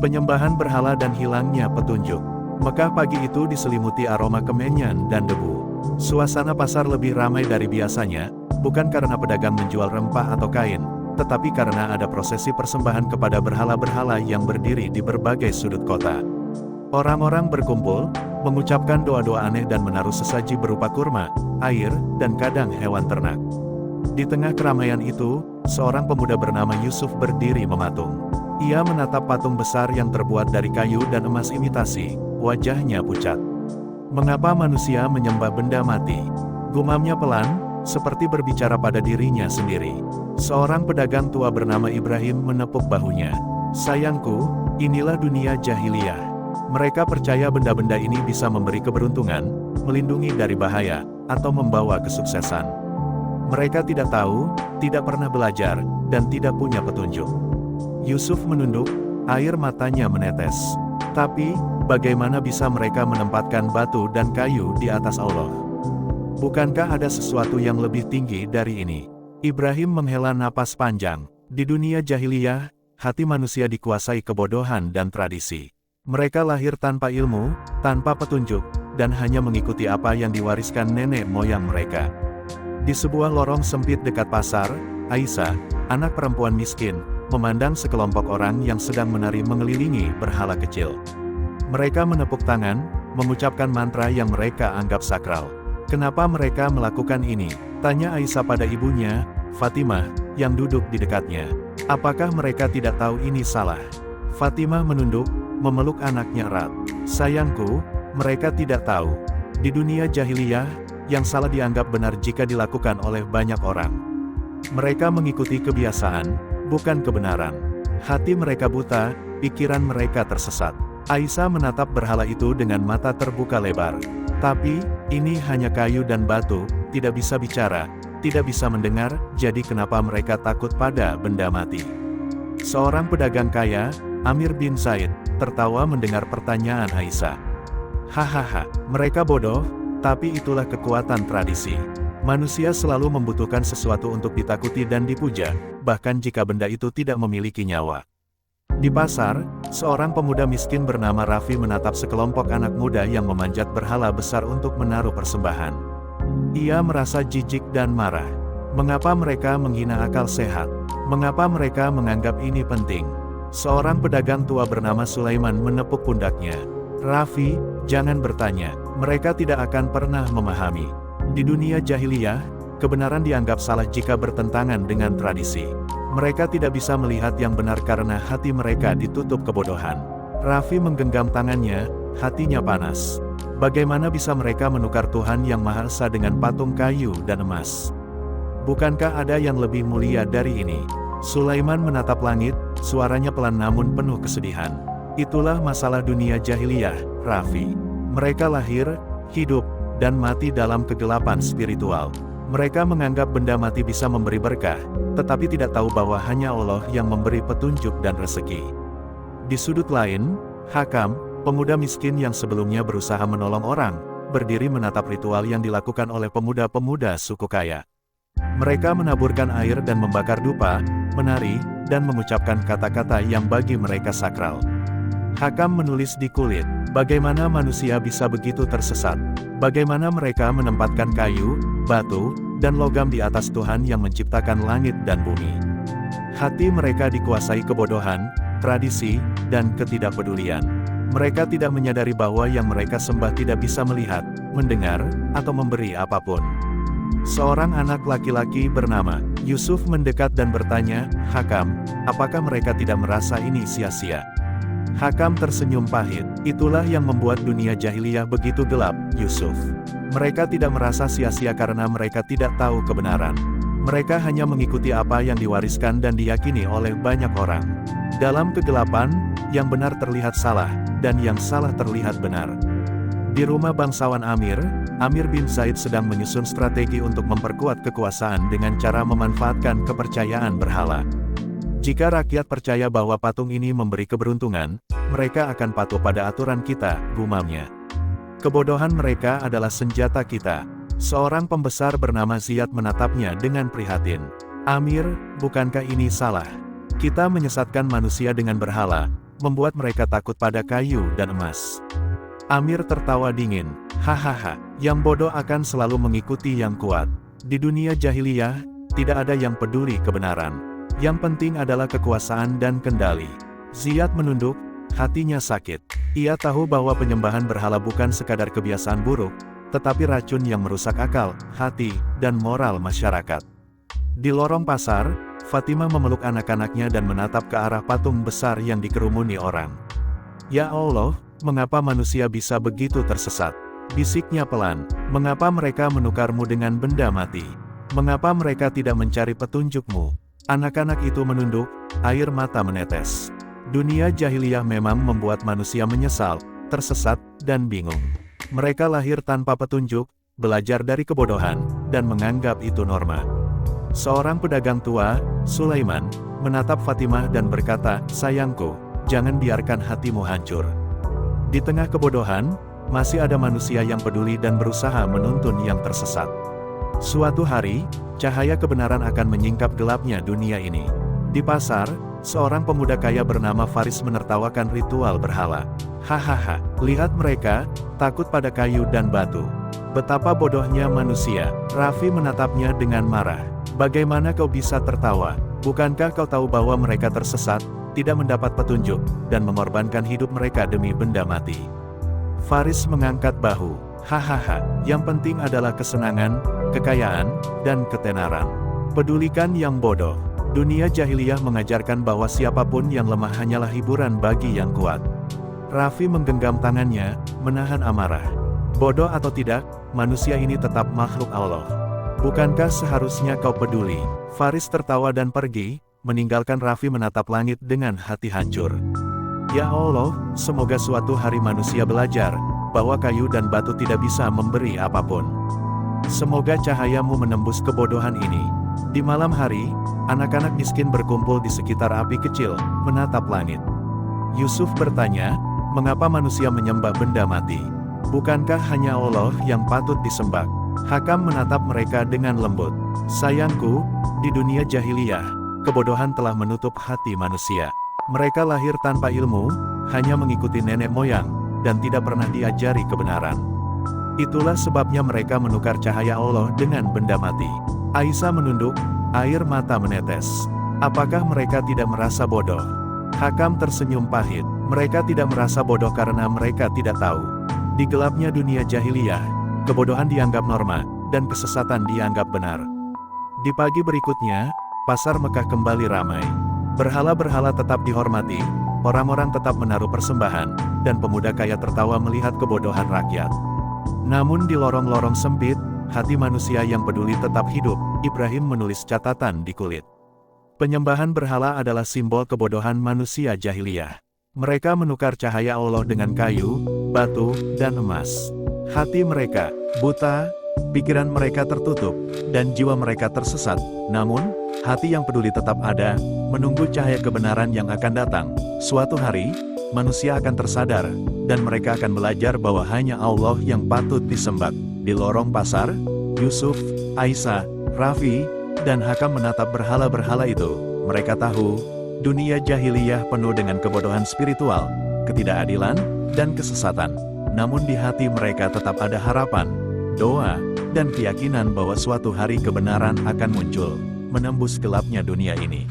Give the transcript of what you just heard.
penyembahan berhala dan hilangnya petunjuk. Mekah pagi itu diselimuti aroma kemenyan dan debu. Suasana pasar lebih ramai dari biasanya, bukan karena pedagang menjual rempah atau kain, tetapi karena ada prosesi persembahan kepada berhala-berhala yang berdiri di berbagai sudut kota. Orang-orang berkumpul, mengucapkan doa-doa aneh dan menaruh sesaji berupa kurma, air, dan kadang hewan ternak. Di tengah keramaian itu, seorang pemuda bernama Yusuf berdiri mematung. Ia menatap patung besar yang terbuat dari kayu dan emas imitasi, wajahnya pucat. Mengapa manusia menyembah benda mati? Gumamnya pelan, seperti berbicara pada dirinya sendiri. Seorang pedagang tua bernama Ibrahim menepuk bahunya. Sayangku, inilah dunia jahiliyah. Mereka percaya benda-benda ini bisa memberi keberuntungan, melindungi dari bahaya, atau membawa kesuksesan. Mereka tidak tahu, tidak pernah belajar, dan tidak punya petunjuk. Yusuf menunduk, air matanya menetes. Tapi, bagaimana bisa mereka menempatkan batu dan kayu di atas Allah? Bukankah ada sesuatu yang lebih tinggi dari ini? Ibrahim menghela napas panjang. Di dunia jahiliyah, hati manusia dikuasai kebodohan dan tradisi. Mereka lahir tanpa ilmu, tanpa petunjuk, dan hanya mengikuti apa yang diwariskan nenek moyang mereka. Di sebuah lorong sempit dekat pasar, Aisyah, anak perempuan miskin, memandang sekelompok orang yang sedang menari mengelilingi berhala kecil. Mereka menepuk tangan, mengucapkan mantra yang mereka anggap sakral. Kenapa mereka melakukan ini? Tanya Aisyah pada ibunya, Fatimah, yang duduk di dekatnya. Apakah mereka tidak tahu ini salah? Fatimah menunduk, memeluk anaknya erat. Sayangku, mereka tidak tahu. Di dunia jahiliyah, yang salah dianggap benar jika dilakukan oleh banyak orang. Mereka mengikuti kebiasaan, bukan kebenaran. Hati mereka buta, pikiran mereka tersesat. Aisyah menatap berhala itu dengan mata terbuka lebar. Tapi, ini hanya kayu dan batu, tidak bisa bicara, tidak bisa mendengar, jadi kenapa mereka takut pada benda mati? Seorang pedagang kaya, Amir bin Said, tertawa mendengar pertanyaan Aisyah. Hahaha, mereka bodoh, tapi itulah kekuatan tradisi. Manusia selalu membutuhkan sesuatu untuk ditakuti dan dipuja, bahkan jika benda itu tidak memiliki nyawa. Di pasar, seorang pemuda miskin bernama Raffi menatap sekelompok anak muda yang memanjat berhala besar untuk menaruh persembahan. Ia merasa jijik dan marah. Mengapa mereka menghina akal sehat? Mengapa mereka menganggap ini penting? Seorang pedagang tua bernama Sulaiman menepuk pundaknya. Raffi, jangan bertanya, mereka tidak akan pernah memahami. Di dunia jahiliyah, kebenaran dianggap salah jika bertentangan dengan tradisi. Mereka tidak bisa melihat yang benar karena hati mereka ditutup kebodohan. Raffi menggenggam tangannya, hatinya panas. Bagaimana bisa mereka menukar Tuhan yang Maha Esa dengan patung kayu dan emas? Bukankah ada yang lebih mulia dari ini? Sulaiman menatap langit, suaranya pelan namun penuh kesedihan. Itulah masalah dunia jahiliyah, Raffi. Mereka lahir, hidup, dan mati dalam kegelapan spiritual. Mereka menganggap benda mati bisa memberi berkah, tetapi tidak tahu bahwa hanya Allah yang memberi petunjuk dan rezeki. Di sudut lain, Hakam, pemuda miskin yang sebelumnya berusaha menolong orang, berdiri menatap ritual yang dilakukan oleh pemuda-pemuda suku kaya. Mereka menaburkan air dan membakar dupa, menari, dan mengucapkan kata-kata yang bagi mereka sakral. Hakam menulis di kulit, bagaimana manusia bisa begitu tersesat? Bagaimana mereka menempatkan kayu, batu, dan logam di atas Tuhan yang menciptakan langit dan bumi? Hati mereka dikuasai kebodohan, tradisi, dan ketidakpedulian. Mereka tidak menyadari bahwa yang mereka sembah tidak bisa melihat, mendengar, atau memberi apapun. Seorang anak laki-laki bernama Yusuf mendekat dan bertanya, Hakam, apakah mereka tidak merasa ini sia-sia? Hakam tersenyum pahit. Itulah yang membuat dunia jahiliyah begitu gelap, Yusuf. Mereka tidak merasa sia-sia karena mereka tidak tahu kebenaran. Mereka hanya mengikuti apa yang diwariskan dan diyakini oleh banyak orang. Dalam kegelapan, yang benar terlihat salah, dan yang salah terlihat benar. Di rumah bangsawan Amir, Amir bin Said sedang menyusun strategi untuk memperkuat kekuasaan dengan cara memanfaatkan kepercayaan berhala. Jika rakyat percaya bahwa patung ini memberi keberuntungan, mereka akan patuh pada aturan kita, gumamnya. Kebodohan mereka adalah senjata kita. Seorang pembesar bernama Ziyad menatapnya dengan prihatin. Amir, bukankah ini salah? Kita menyesatkan manusia dengan berhala, membuat mereka takut pada kayu dan emas. Amir tertawa dingin, hahaha, yang bodoh akan selalu mengikuti yang kuat. Di dunia jahiliyah, tidak ada yang peduli kebenaran. Yang penting adalah kekuasaan dan kendali. Ziyad menunduk, hatinya sakit. Ia tahu bahwa penyembahan berhala bukan sekadar kebiasaan buruk, tetapi racun yang merusak akal, hati, dan moral masyarakat. Di lorong pasar, Fatimah memeluk anak-anaknya dan menatap ke arah patung besar yang dikerumuni orang. Ya Allah, mengapa manusia bisa begitu tersesat? Bisiknya pelan, mengapa mereka menukarmu dengan benda mati? Mengapa mereka tidak mencari petunjukmu? Anak-anak itu menunduk, air mata menetes. Dunia jahiliyah memang membuat manusia menyesal, tersesat, dan bingung. Mereka lahir tanpa petunjuk, belajar dari kebodohan, dan menganggap itu norma. Seorang pedagang tua, Sulaiman, menatap Fatimah dan berkata, sayangku, jangan biarkan hatimu hancur. Di tengah kebodohan, masih ada manusia yang peduli dan berusaha menuntun yang tersesat. Suatu hari, cahaya kebenaran akan menyingkap gelapnya dunia ini. Di pasar, seorang pemuda kaya bernama Faris menertawakan ritual berhala. Hahaha, lihat mereka, takut pada kayu dan batu. Betapa bodohnya manusia. Raffi menatapnya dengan marah. Bagaimana kau bisa tertawa? Bukankah kau tahu bahwa mereka tersesat, tidak mendapat petunjuk, dan mengorbankan hidup mereka demi benda mati? Faris mengangkat bahu. Hahaha, yang penting adalah kesenangan, kekayaan, dan ketenaran. Pedulikan yang bodoh. Dunia jahiliyah mengajarkan bahwa siapapun yang lemah hanyalah hiburan bagi yang kuat. Raffi menggenggam tangannya, menahan amarah. Bodoh atau tidak, manusia ini tetap makhluk Allah. Bukankah seharusnya kau peduli? Faris tertawa dan pergi, meninggalkan Raffi menatap langit dengan hati hancur. Ya Allah, semoga suatu hari manusia belajar, bahwa kayu dan batu tidak bisa memberi apapun. Semoga cahayamu menembus kebodohan ini. Di malam hari, anak-anak miskin berkumpul di sekitar api kecil, menatap langit. Yusuf bertanya, mengapa manusia menyembah benda mati? Bukankah hanya Allah yang patut disembah? Hakam menatap mereka dengan lembut. Sayangku, di dunia jahiliyah, kebodohan telah menutup hati manusia. Mereka lahir tanpa ilmu, hanya mengikuti nenek moyang, dan tidak pernah diajari kebenaran. Itulah sebabnya mereka menukar cahaya Allah dengan benda mati. Aisyah menunduk, air mata menetes. Apakah mereka tidak merasa bodoh? Hakam tersenyum pahit. Mereka tidak merasa bodoh karena mereka tidak tahu. Di gelapnya dunia jahiliyah, kebodohan dianggap norma, dan kesesatan dianggap benar. Di pagi berikutnya, pasar Mekah kembali ramai. Berhala-berhala tetap dihormati, orang-orang tetap menaruh persembahan, dan pemuda kaya tertawa melihat kebodohan rakyat. Namun di lorong-lorong sempit, hati manusia yang peduli tetap hidup. Ibrahim menulis catatan di kulit. Penyembahan berhala adalah simbol kebodohan manusia jahiliyah. Mereka menukar cahaya Allah dengan kayu, batu, dan emas. Hati mereka buta, pikiran mereka tertutup, dan jiwa mereka tersesat. Namun, hati yang peduli tetap ada, menunggu cahaya kebenaran yang akan datang. Suatu hari, manusia akan tersadar, dan mereka akan belajar bahwa hanya Allah yang patut disembah. Di lorong pasar, Yusuf, Aisyah, Raffi, dan Hakam menatap berhala-berhala itu. Mereka tahu, dunia jahiliyah penuh dengan kebodohan spiritual, ketidakadilan, dan kesesatan. Namun di hati mereka tetap ada harapan, doa, dan keyakinan bahwa suatu hari kebenaran akan muncul, menembus gelapnya dunia ini.